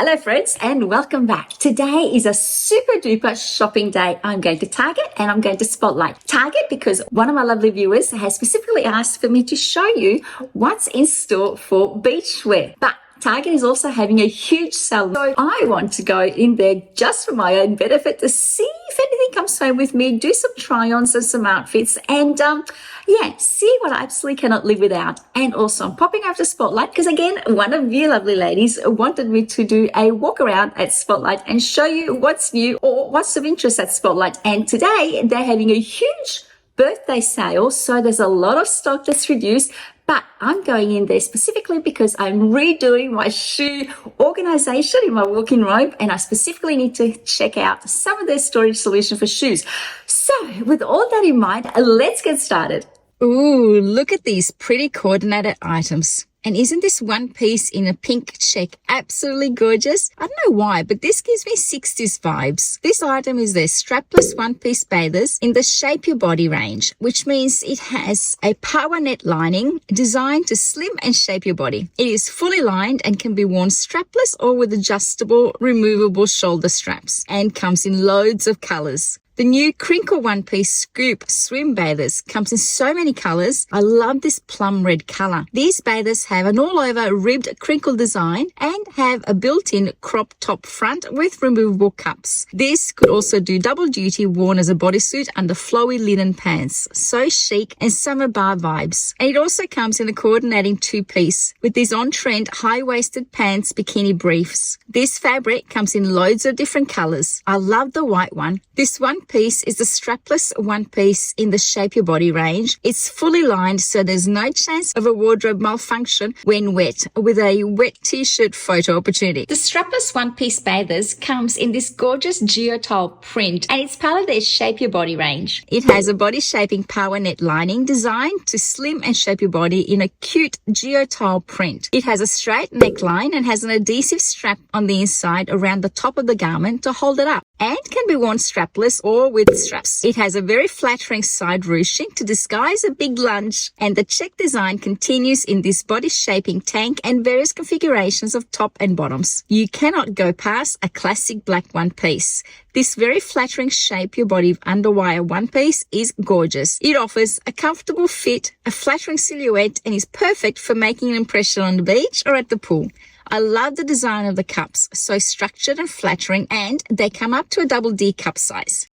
Hello friends and welcome back. Today is a super duper shopping day. I'm going to Target and I'm going to Spotlight. Target because one of my lovely viewers has specifically asked for me to show you what's in store for beachwear. But Target is also having a huge sale. So I want to go in there just for my own benefit to see if anything comes home with me, do some try-ons and some outfits and see what I absolutely cannot live without. And also I'm popping over to Spotlight because again, one of you lovely ladies wanted me to do a walk around at Spotlight and show you what's new or what's of interest at Spotlight. And today they're having a huge birthday sale. So there's a lot of stock that's reduced. But I'm going in there specifically because I'm redoing my shoe organization in my walk-in robe and I specifically need to check out some of their storage solution for shoes. So with all that in mind, let's get started. Ooh, look at these pretty coordinated items. And isn't this one piece in a pink check absolutely gorgeous? I don't know why, but this gives me 60s vibes. This item is their strapless one-piece bathers in the Shape Your Body range, which means it has a power net lining designed to slim and shape your body. It is fully lined and can be worn strapless or with adjustable, removable shoulder straps and comes in loads of colors. The new crinkle one-piece scoop swim bathers comes in so many colors. I love this plum red color. These bathers have an all-over ribbed crinkle design and have a built-in crop top front with removable cups. This could also do double duty worn as a bodysuit under flowy linen pants. So chic and summer bar vibes. And it also comes in a coordinating two-piece with these on-trend high-waisted pants bikini briefs. This fabric comes in loads of different colors. I love the white one. This one piece is the strapless one piece in the Shape Your Body range. It's fully lined so there's no chance of a wardrobe malfunction when wet with a wet t-shirt photo opportunity. The strapless one piece bathers comes in this gorgeous geotile print and it's part of their Shape Your Body range. It has a body shaping power net lining designed to slim and shape your body in a cute geotile print. It has a straight neckline and has an adhesive strap on the inside around the top of the garment to hold it up and can be worn strapless or with straps. It has a very flattering side ruching to disguise a big lunge and the check design continues in this body shaping tank and various configurations of top and bottoms. You cannot go past a classic black one piece. This very flattering Shape Your Body underwire one piece is gorgeous. It offers a comfortable fit, a flattering silhouette and is perfect for making an impression on the beach or at the pool. I love the design of the cups, so structured and flattering, and they come up to a double D cup size.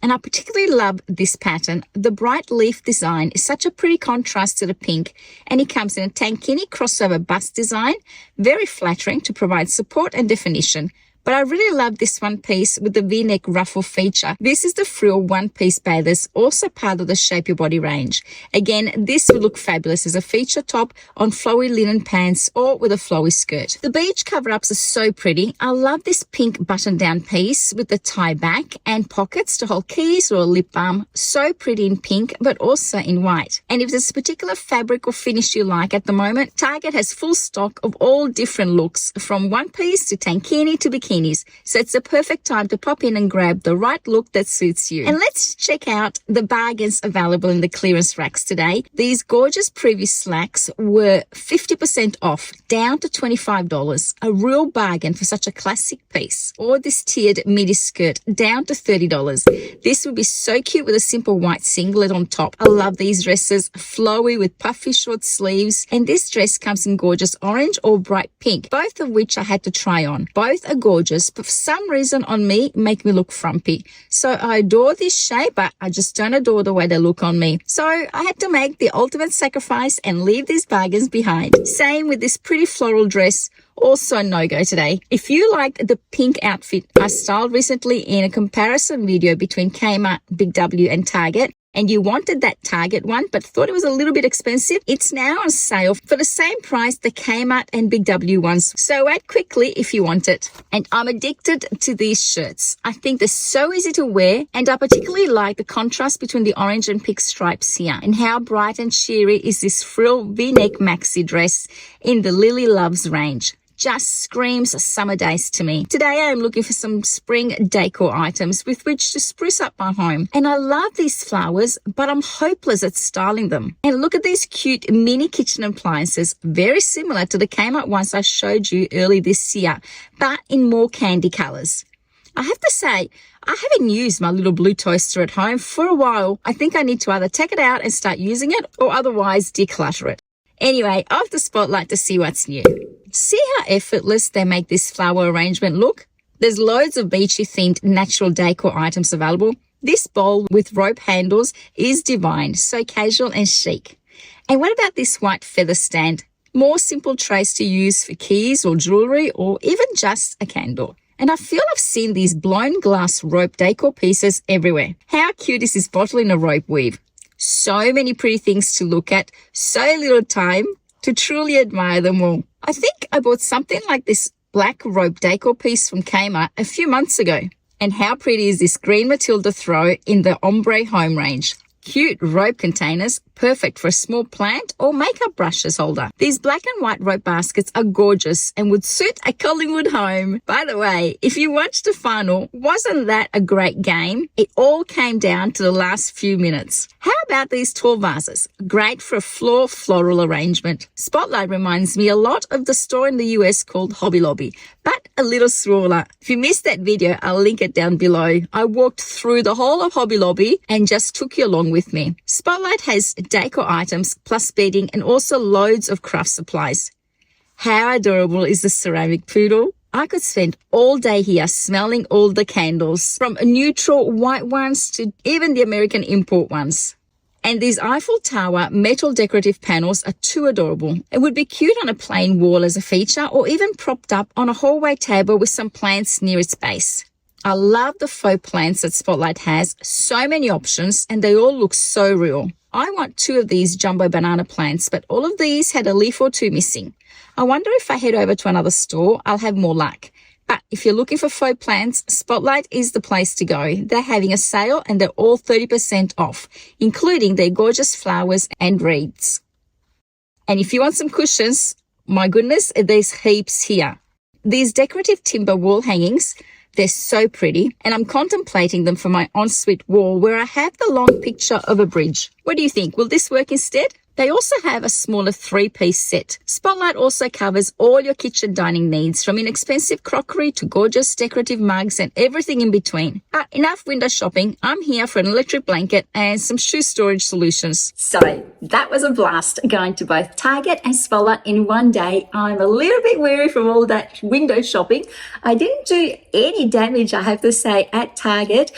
And I particularly love this pattern. The bright leaf design is such a pretty contrast to the pink, and it comes in a tankini crossover bust design, very flattering to provide support and definition. But I really love this one piece with the V-neck ruffle feature. This is the frill one-piece bathers, also part of the Shape Your Body range. Again, this would look fabulous as a feature top on flowy linen pants or with a flowy skirt. The beach cover-ups are so pretty. I love this pink button-down piece with the tie back and pockets to hold keys or a lip balm. So pretty in pink, but also in white. And if there's a particular fabric or finish you like at the moment, Target has full stock of all different looks, from one-piece to tankini to bikini. So it's the perfect time to pop in and grab the right look that suits you. And let's check out the bargains available in the clearance racks today. These gorgeous previous slacks were 50% off, down to $25. A real bargain for such a classic piece. Or this tiered midi skirt, down to $30. This would be so cute with a simple white singlet on top. I love these dresses, flowy with puffy short sleeves. And this dress comes in gorgeous orange or bright pink, both of which I had to try on. Both are gorgeous, but for some reason on me make me look frumpy. So I adore this shape, but I just don't adore the way they look on me. So I had to make the ultimate sacrifice and leave these bargains behind. Same with this pretty floral dress. Also no-go today. If you liked the pink outfit I styled recently in a comparison video between Kmart, Big W and Target, and you wanted that Target one but thought it was a little bit expensive, it's now on sale for the same price the Kmart and Big W ones. So act quickly if you want it. And I'm addicted to these shirts. I think they're so easy to wear, and I particularly like the contrast between the orange and pink stripes here. And how bright and cheery is this frill V-neck maxi dress in the Lily Loves range. just screams summer days to me. Today I am looking for some spring decor items with which to spruce up my home. And I love these flowers, but I'm hopeless at styling them. And look at these cute mini kitchen appliances, very similar to the Kmart ones I showed you early this year, but in more candy colors. I have to say, I haven't used my little blue toaster at home for a while. I think I need to either take it out and start using it or otherwise declutter it. Anyway, off the spotlight to see what's new. See how effortless they make this flower arrangement look? There's loads of beachy themed natural decor items available. This bowl with rope handles is divine, so casual and chic. And what about this white feather stand? More simple trays to use for keys or jewelry or even just a candle. And I feel I've seen these blown glass rope decor pieces everywhere. How cute is this bottle in a rope weave? So many pretty things to look at, so little time to truly admire them all. I think I bought something like this black rope decor piece from Kmart a few months ago. And how pretty is this green Matilda throw in the ombre home range? Cute rope containers, perfect for a small plant or makeup brushes holder. These black and white rope baskets are gorgeous and would suit a Collingwood home. By the way, if you watched the final, wasn't that a great game? It all came down to the last few minutes. How about these tall vases? Great for a floor floral arrangement. Spotlight reminds me a lot of the store in the US called Hobby Lobby, but a little smaller. If you missed that video, I'll link it down below. I walked through the whole of Hobby Lobby and just took you along with me. Spotlight has decor items plus bedding and also loads of craft supplies. How adorable is the ceramic poodle? I could spend all day here smelling all the candles, from neutral white ones to even the American import ones. And these Eiffel Tower metal decorative panels are too adorable. It would be cute on a plain wall as a feature or even propped up on a hallway table with some plants near its base. I love the faux plants that Spotlight has. So many options and they all look so real. I want 2 of these jumbo banana plants, but all of these had a leaf or 2 missing. I wonder if I head over to another store, I'll have more luck. But if you're looking for faux plants, Spotlight is the place to go. They're having a sale and they're all 30% off, including their gorgeous flowers and reeds. And if you want some cushions, my goodness, there's heaps here. These decorative timber wall hangings, they're so pretty, and I'm contemplating them for my ensuite wall where I have the long picture of a bridge. What do you think? Will this work instead? They also have a smaller 3-piece set. Spotlight also covers all your kitchen dining needs, from inexpensive crockery to gorgeous decorative mugs and everything in between. But enough window shopping. I'm here for an electric blanket and some shoe storage solutions. So that was a blast going to both Target and Spotlight in one day. I'm a little bit weary from all that window shopping. I didn't do any damage, I have to say, at Target.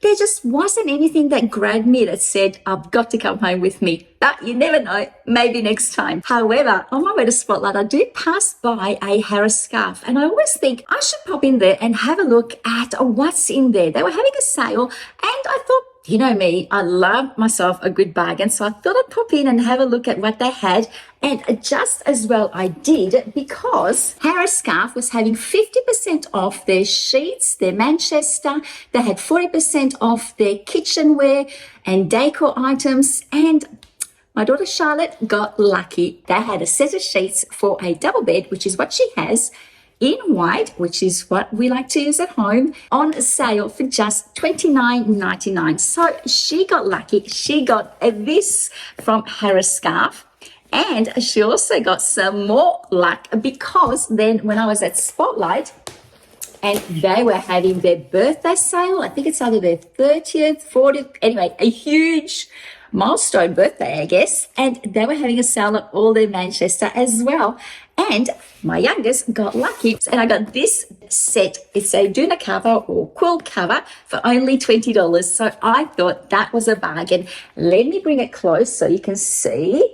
There just wasn't anything that grabbed me that said, I've got to come home with me. But you never know, maybe next time. However, on my way to Spotlight, I do pass by a Harris Scarfe, and I always think I should pop in there and have a look at what's in there. They were having a sale, and I thought, you know me, I love myself a good bargain, so I thought I'd pop in and have a look at what they had. And just as well I did, because Harris Scarfe was having 50% off their sheets, their Manchester. They had 40% off their kitchenware and decor items. And my daughter Charlotte got lucky. They had a set of sheets for a double bed, which is what she has, in white, which is what we like to use at home, on sale for just $29.99. So she got lucky. She got this from Harris Scarfe. And she also got some more luck, because then when I was at Spotlight and they were having their birthday sale, I think it's either their 30th, 40th, anyway, a huge milestone birthday, I guess. And they were having a sale on all their Manchester as well. And my youngest got lucky, and I got this set. It's a doona cover or quilt cover for only $20. So I thought that was a bargain. Let me bring it close so you can see.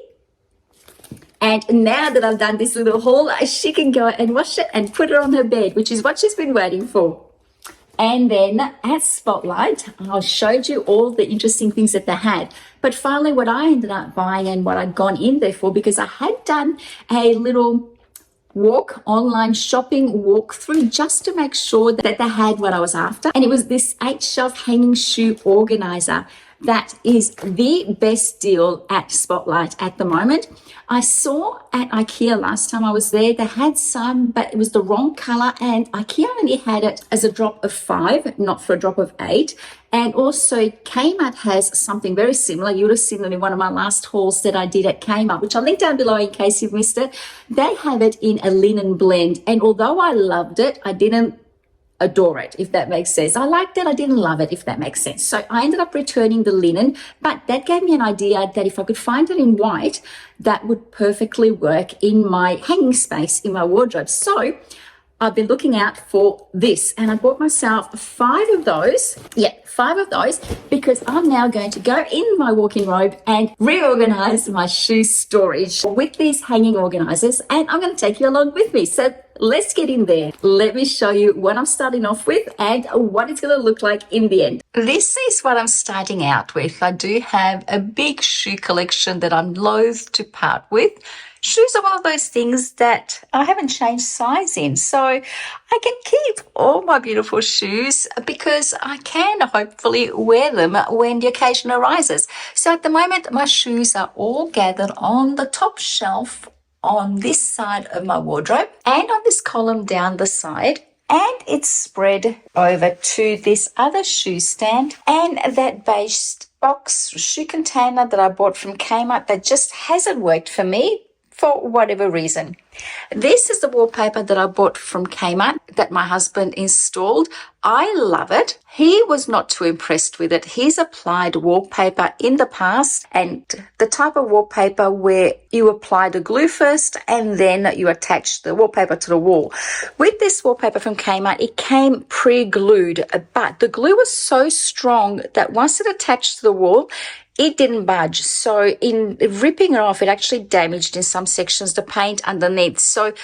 And now that I've done this little haul, she can go and wash it and put it on her bed, which is what she's been waiting for. And then at Spotlight, I showed you all the interesting things that they had. But finally, what I ended up buying and what I'd gone in there for, because I had done a little online shopping walkthrough just to make sure that they had what I was after. And it was this 8-shelf hanging shoe organizer. that is the best deal at Spotlight at the moment. I saw at IKEA last time I was there, they had some, but it was the wrong color, and IKEA only had it as a drop of 5, not for a drop of 8. And also Kmart has something very similar. You would have seen it in one of my last hauls that I did at Kmart, which I'll link down below in case you've missed it. They have it in a linen blend. And although I loved it, I didn't adore it, if that makes sense. I liked it, I didn't love it, if that makes sense. So I ended up returning the linen, but that gave me an idea that if I could find it in white, that would perfectly work in my hanging space in my wardrobe. So I've been looking out for this, and I bought myself 5 of those. Yeah, 5 of those, because I'm now going to go in my walk-in robe and reorganize my shoe storage with these hanging organizers, and I'm going to take you along with me. So let's get in there. Let me show you what I'm starting off with and what it's going to look like in the end. This is what I'm starting out with. I do have a big shoe collection that I'm loath to part with. Shoes are one of those things that I haven't changed size in, so I can keep all my beautiful shoes because I can hopefully wear them when the occasion arises. So at the moment, my shoes are all gathered on the top shelf on this side of my wardrobe and on this column down the side, and it's spread over to this other shoe stand and that beige box shoe container that I bought from Kmart that just hasn't worked for me for whatever reason. This is the wallpaper that I bought from Kmart that my husband installed. I love it. He was not too impressed with it. He's applied wallpaper in the past, and the type of wallpaper where you apply the glue first and then you attach the wallpaper to the wall. With this wallpaper from Kmart, it came pre-glued, but the glue was so strong that once it attached to the wall, it didn't budge. So in ripping it off, it actually damaged in some sections the paint underneath. So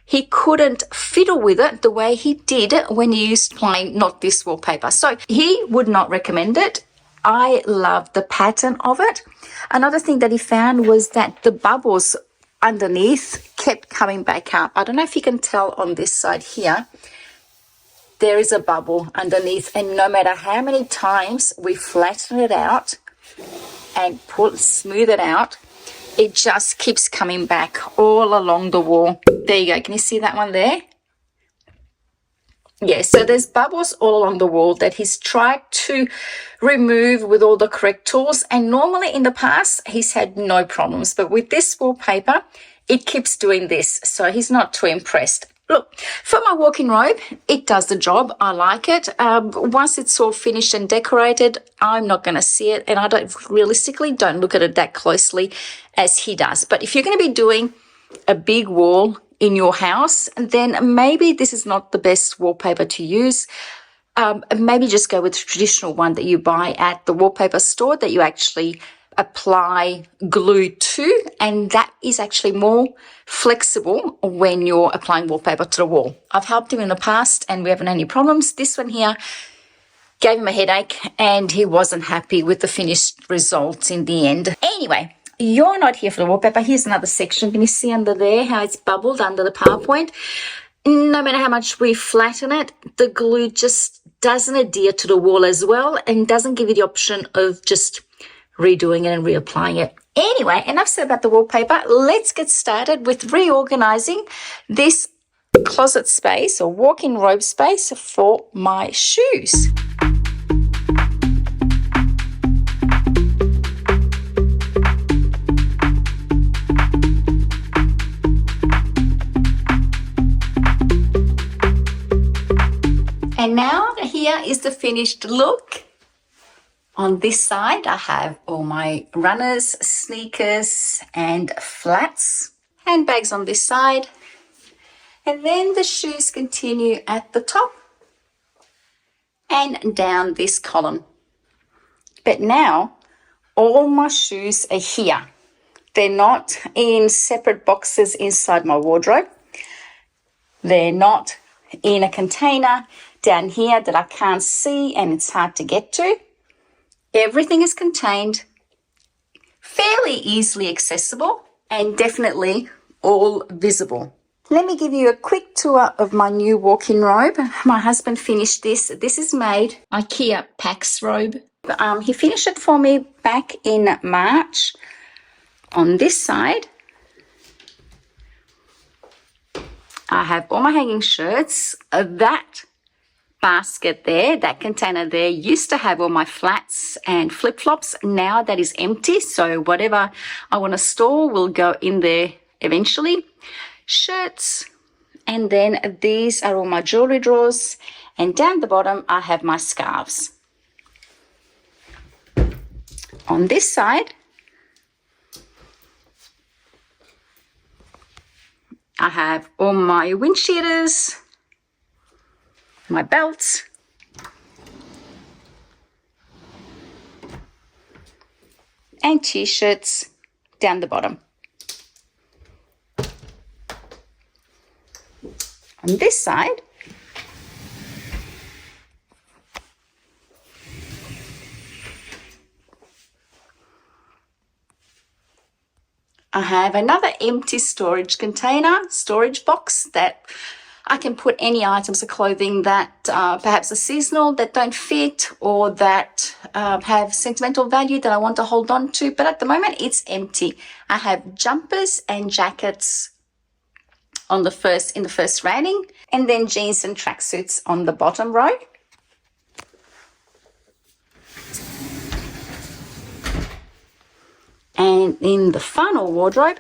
he couldn't fiddle with it the way he did when he used plain, not this wallpaper. So he would not recommend it. I love the pattern of it. Another thing that he found was that the bubbles underneath kept coming back up. I don't know if you can tell on this side here. There is a bubble underneath, and no matter how many times we flatten it out and smooth it out, it just keeps coming back all along the wall. There you go. Can you see that one there? Yeah, so there's bubbles all along the wall that he's tried to remove with all the correct tools, and normally in the past he's had no problems, but with this wallpaper it keeps doing this, so he's not too impressed. Look, for my walk-in robe, it does the job. I like it. Once it's all finished and decorated, I'm not going to see it, and I realistically don't look at it that closely as he does. But if you're going to be doing a big wall in your house, then maybe this is not the best wallpaper to use. Maybe just go with the traditional one that you buy at the wallpaper store that you actually apply glue to, and that is actually more flexible when you're applying wallpaper to the wall. I've helped him in the past and we haven't had any problems. This one here gave him a headache and he wasn't happy with the finished results in the end. Anyway, you're not here for the wallpaper. Here's another section. Can you see under there how it's bubbled under the PowerPoint? No matter how much we flatten it, the glue just doesn't adhere to the wall as well and doesn't give you the option of just redoing it and reapplying it. Anyway, enough said about the wallpaper. Let's get started with reorganizing this closet space or walk-in robe space for my shoes. And now here is the finished look. On this side, I have all my runners, sneakers, and flats. Handbags on this side. And then the shoes continue at the top and down this column. But now, all my shoes are here. They're not in separate boxes inside my wardrobe. They're not in a container down here that I can't see and it's hard to get to. Everything is contained, fairly easily accessible, and definitely all visible. Let me give you a quick tour of my new walk-in robe. My husband finished this. This is made IKEA Pax robe. He finished it for me back in March. On this side, I have all my hanging shirts. That basket there, that container there, used to have all my flats and flip-flops. Now that is empty, so whatever I want to store will go in there eventually. Shirts, and then these are all my jewelry drawers, and down the bottom I have my scarves. On this side, I have all my wind cheaters, my belts, and t-shirts down the bottom. On this side, I have another empty storage container, storage box that I can put any items of clothing that perhaps are seasonal, that don't fit, or that have sentimental value that I want to hold on to. But at the moment, it's empty. I have jumpers and jackets in the first railing, and then jeans and tracksuits on the bottom row. And in the final wardrobe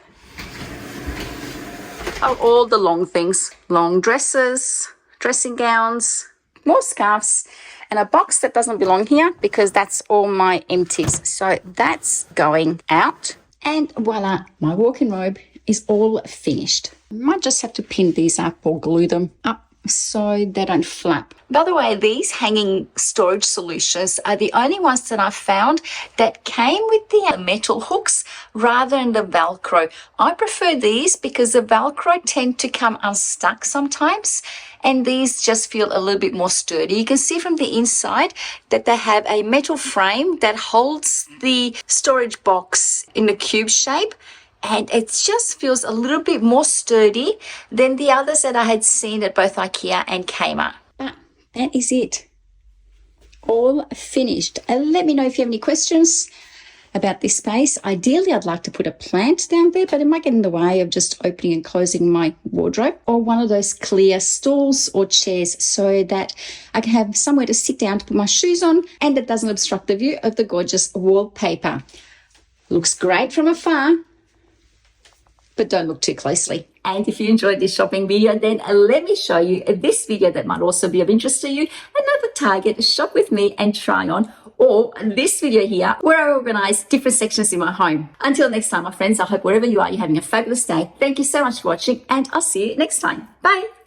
are all the long things, long dresses, dressing gowns, more scarves, and a box that doesn't belong here because that's all my empties. So that's going out. And voila, my walk-in robe is all finished. I might just have to pin these up or glue them up so they don't flap. By the way, these hanging storage solutions are the only ones that I've found that came with the metal hooks rather than the Velcro. I prefer these because the Velcro tend to come unstuck sometimes, and these just feel a little bit more sturdy. You can see from the inside that they have a metal frame that holds the storage box in a cube shape, and it just feels a little bit more sturdy than the others that I had seen at both IKEA and Kmart. But that is it. All finished. Let me know if you have any questions about this space. Ideally, I'd like to put a plant down there, but it might get in the way of just opening and closing my wardrobe, or one of those clear stools or chairs so that I can have somewhere to sit down to put my shoes on, and it doesn't obstruct the view of the gorgeous wallpaper. Looks great from afar, but don't look too closely. And if you enjoyed this shopping video, then let me show you this video that might also be of interest to you. Another Target shop with me and try on, or this video here where I organize different sections in my home. Until next time, my friends, I hope wherever you are, you're having a fabulous day. Thank you so much for watching, and I'll see you next time. Bye.